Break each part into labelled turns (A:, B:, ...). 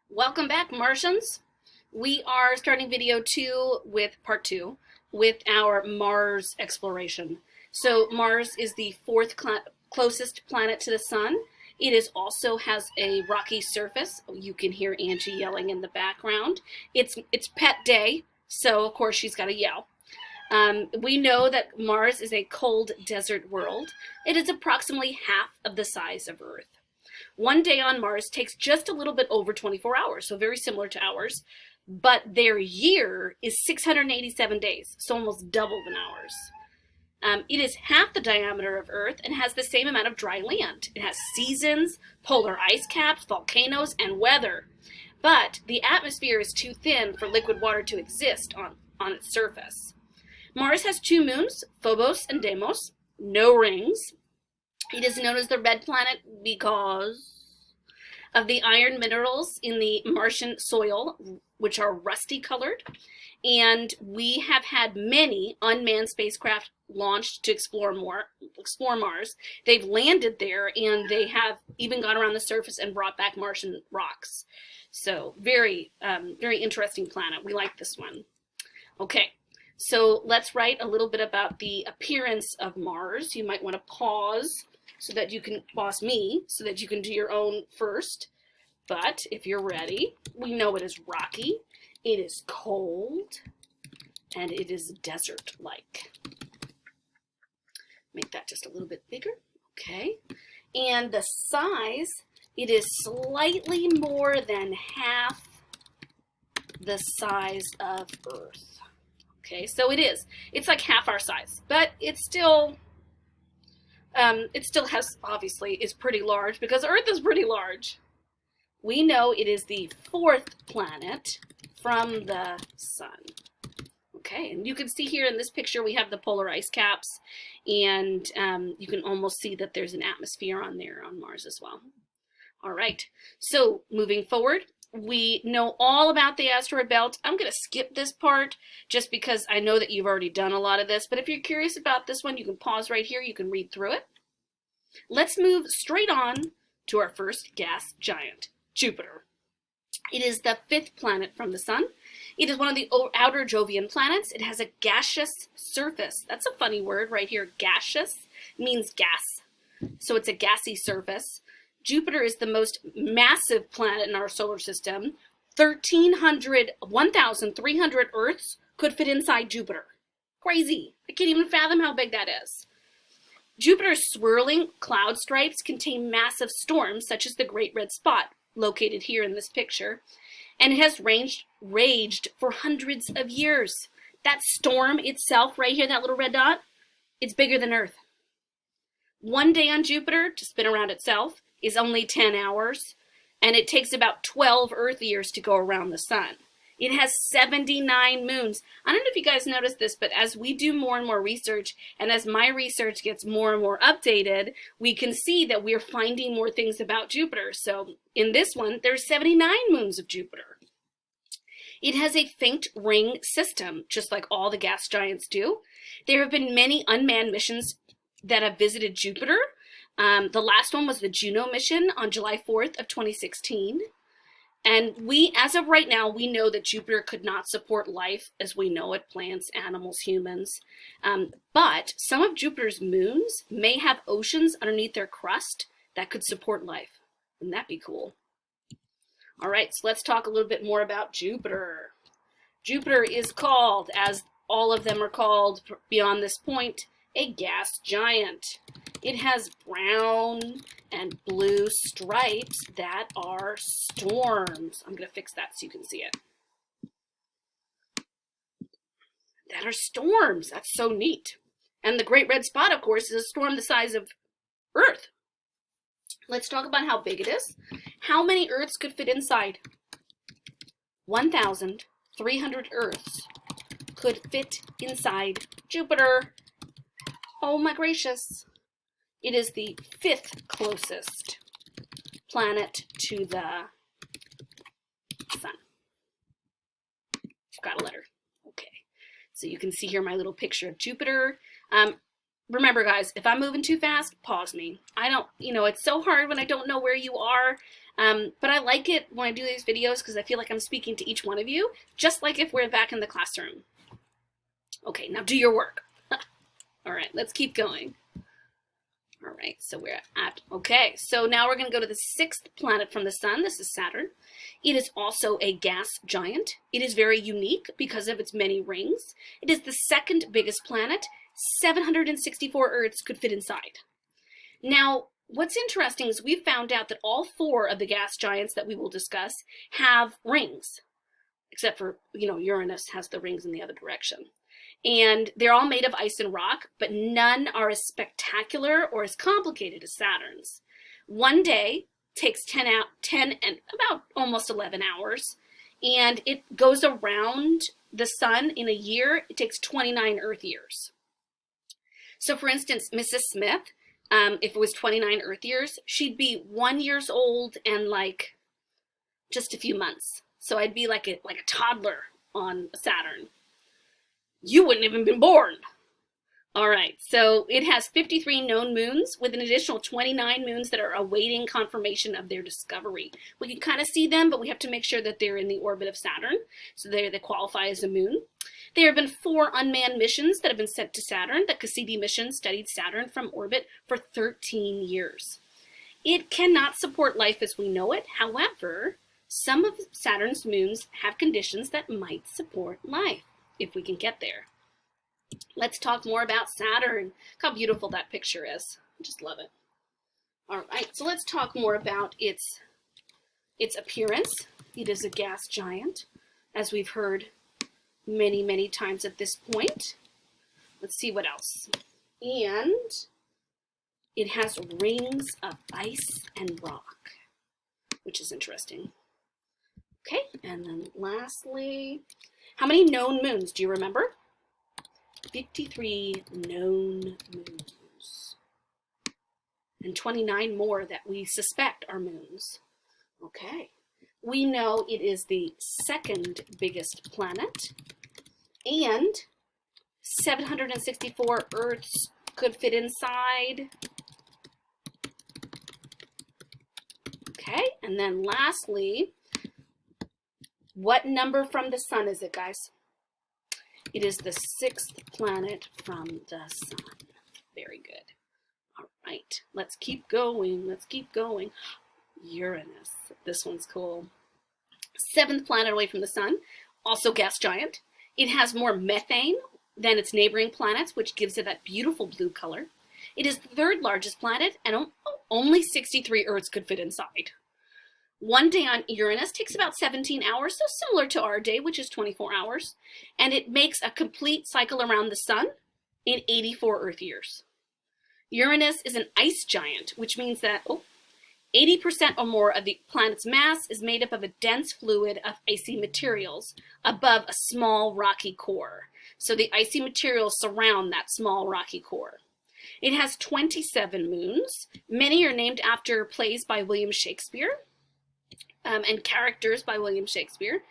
A: Welcome back, Martians. We are starting video 2 with part 2 with our Mars exploration. So Mars is the fourth closest planet to the sun. It also has a rocky surface. You can hear Angie yelling in the background. It's pet day, so of course she's got to yell. We know that Mars is a cold desert world. It is approximately half of the size of Earth. One day on Mars takes just a little bit over 24 hours, so very similar to ours, but their year is 687 days, so almost double than ours. It is half the diameter of Earth and has the same amount of dry land. It has seasons, polar ice caps, volcanoes, and weather, but the atmosphere is too thin for liquid water to exist on its surface. Mars has two moons, Phobos and Deimos, no rings. It is known as the red planet because of the iron minerals in the Martian soil, which are rusty colored. And we have had many unmanned spacecraft launched to explore Mars. They've landed there, and they have even gone around the surface and brought back Martian rocks. So very interesting planet. We like this one. Okay. So let's write a little bit about the appearance of Mars. You might want to pause so that you can pause me so that you can do your own first. But if you're ready, we know it is rocky, it is cold, and it is desert-like. Make that just a little bit bigger. Okay. And the size, it is slightly more than half the size of Earth. Okay, so it's like half our size, but it still has, obviously, is pretty large because Earth is pretty large. We know it is the fourth planet from the sun. Okay, and you can see here in this picture we have the polar ice caps, and you can almost see that there's an atmosphere on there on Mars as well. All right, so moving forward, we know all about the asteroid belt. I'm going to skip this part just because I know that you've already done a lot of this, but if you're curious about this one, you can pause right here. You can read through it. Let's move straight on to our first gas giant, Jupiter. It is the fifth planet from the sun. It is one of the outer Jovian planets. It has a gaseous surface. That's a funny word right here. Gaseous means gas. So it's a gassy surface. Jupiter is the most massive planet in our solar system. 1,300 Earths could fit inside Jupiter. Crazy. I can't even fathom how big that is. Jupiter's swirling cloud stripes contain massive storms, such as the Great Red Spot, located here in this picture, and it has raged for hundreds of years. That storm itself, right here, that little red dot, it's bigger than Earth. One day on Jupiter, to spin around itself, is only 10 hours, and it takes about 12 Earth years to go around the sun. It has 79 moons. I don't know if you guys noticed this, but as we do more and more research, and as my research gets more and more updated, we can see that we're finding more things about Jupiter. So in this one, there's 79 moons of Jupiter. It has a faint ring system, just like all the gas giants do. There have been many unmanned missions that have visited Jupiter. The last one was the Juno mission on July 4th of 2016. And as of right now, we know that Jupiter could not support life as we know it, plants, animals, humans. But some of Jupiter's moons may have oceans underneath their crust that could support life. Wouldn't that be cool? All right, so let's talk a little bit more about Jupiter. Jupiter is called, as all of them are called beyond this point, a gas giant. It has brown and blue stripes that are storms. I'm going to fix that so you can see it. That are storms. That's so neat. And the Great Red Spot, of course, is a storm the size of Earth. Let's talk about how big it is. How many Earths could fit inside? 1,300 Earths could fit inside Jupiter. Oh my gracious. It is the fifth closest planet to the sun. Got a letter. Okay. So you can see here my little picture of Jupiter. remember guys, if I'm moving too fast, pause me. I don't, it's so hard when I don't know where you are. But I like it when I do these videos because I feel like I'm speaking to each one of you, just like if we're back in the classroom. Okay, now do your work. All right, let's keep going. All right, so we're at, okay, so now we're going to go to the sixth planet from the sun. This is Saturn. It is also a gas giant. It is very unique because of its many rings. It is the second biggest planet. 764 Earths could fit inside. Now, what's interesting is we've found out that all four of the gas giants that we will discuss have rings, except for, Uranus has the rings in the other direction. And they're all made of ice and rock, but none are as spectacular or as complicated as Saturn's. One day takes 10 and about almost 11 hours, and it goes around the sun in a year. It takes 29 Earth years. So for instance, Mrs. Smith, if it was 29 Earth years, she'd be 1 year old and like just a few months. So I'd be like a toddler on Saturn. You wouldn't have even been born. All right, so it has 53 known moons with an additional 29 moons that are awaiting confirmation of their discovery. We can kind of see them, but we have to make sure that they're in the orbit of Saturn, so they qualify as a moon. There have been 4 unmanned missions that have been sent to Saturn. The Cassini mission studied Saturn from orbit for 13 years. It cannot support life as we know it. However, some of Saturn's moons have conditions that might support life, if we can get there. Let's talk more about Saturn. Look how beautiful that picture is. I just love it. All right, so let's talk more about its appearance. It is a gas giant, as we've heard many, many times at this point. Let's see what else. And it has rings of ice and rock, which is interesting. Okay, and then lastly, how many known moons do you remember? 53 known moons. And 29 more that we suspect are moons. Okay. We know it is the second biggest planet. And 764 Earths could fit inside. Okay. And then lastly, what number from the sun is it, guys? It is the 6th planet from the sun. Very good. All right, let's keep going. Let's keep going. Uranus. This one's cool. 7th planet away from the sun, also gas giant. It has more methane than its neighboring planets, which gives it that beautiful blue color. It is the 3rd largest planet, and only 63 Earths could fit inside. One day on Uranus takes about 17 hours, so similar to our day, which is 24 hours. And it makes a complete cycle around the sun in 84 Earth years. Uranus is an ice giant, which means that 80% or more of the planet's mass is made up of a dense fluid of icy materials above a small rocky core. So the icy materials surround that small rocky core. It has 27 moons. Many are named after plays by William Shakespeare. And characters by William Shakespeare.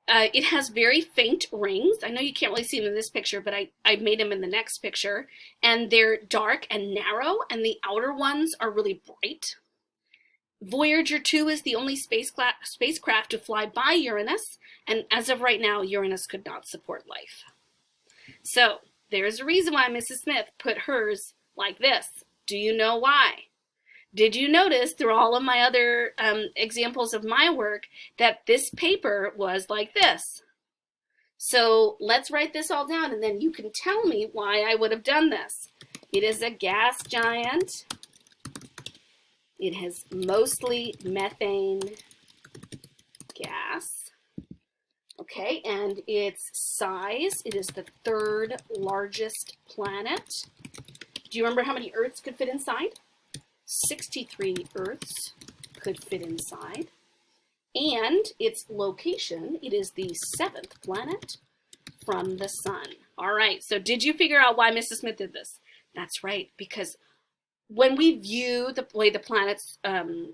A: It has very faint rings. I know you can't really see them in this picture, but I made them in the next picture. And they're dark and narrow, and the outer ones are really bright. Voyager 2 is the only spacecraft to fly by Uranus, and as of right now, Uranus could not support life. So there's a reason why Mrs. Smith put hers like this. Do you know why? Did you notice through all of my other examples of my work that this paper was like this? So let's write this all down and then you can tell me why I would have done this. It is a gas giant. It has mostly methane gas. Okay, and its size, it is the 3rd largest planet. Do you remember how many Earths could fit inside? 63 Earths could fit inside. And its location, it is the 7th planet from the sun. All right, so did you figure out why Mrs. Smith did this? That's right, because when we view the way the planets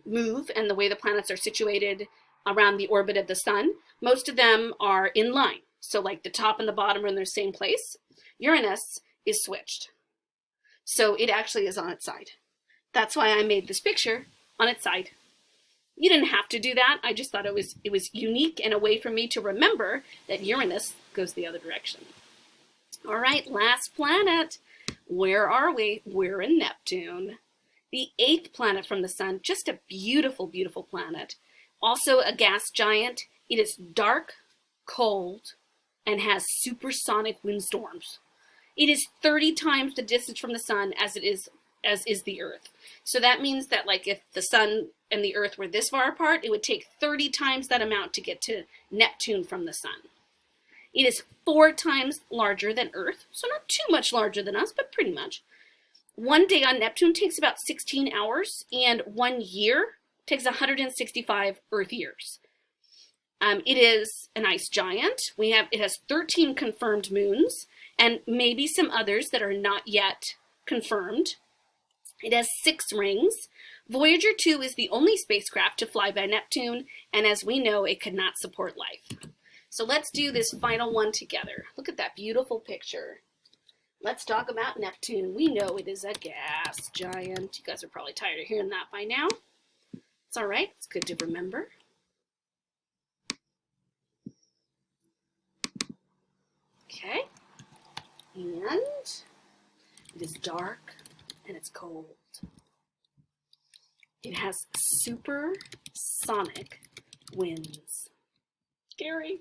A: move and the way the planets are situated around the orbit of the sun, most of them are in line. So like the top and the bottom are in their same place. Uranus is switched. So it actually is on its side. That's why I made this picture on its side. You didn't have to do that. I just thought it was unique and a way for me to remember that Uranus goes the other direction. All right, last planet. Where are we? We're in Neptune. The 8th planet from the sun, just a beautiful, beautiful planet. Also a gas giant. It is dark, cold, and has supersonic windstorms. It is 30 times the distance from the sun as is the Earth. So that means that, like, if the sun and the Earth were this far apart, it would take 30 times that amount to get to Neptune from the sun. It is 4 times larger than Earth, so not too much larger than us, but pretty much. One day on Neptune takes about 16 hours, and 1 year takes 165 Earth years. It is an ice giant. It has 13 confirmed moons, and maybe some others that are not yet confirmed. It has 6 rings. Voyager 2 is the only spacecraft to fly by Neptune, and as we know, it could not support life. So let's do this final one together. Look at that beautiful picture. Let's talk about Neptune. We know it is a gas giant. You guys are probably tired of hearing that by now. It's all right. It's good to remember. Okay. And it is dark and it's cold. It has supersonic winds. Scary.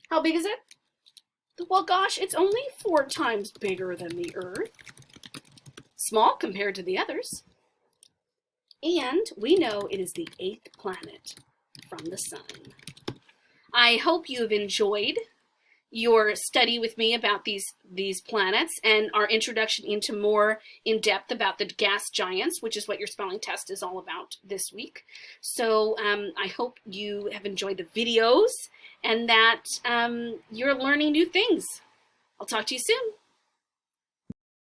A: How big is it? Well, gosh, it's only 4 times bigger than the Earth. Small compared to the others. And we know it is the 8th planet from the sun. I hope you have enjoyed your study with me about these planets and our introduction into more in depth about the gas giants, which is what your spelling test is all about this week. So I hope you have enjoyed the videos and that you're learning new things. I'll talk to you soon.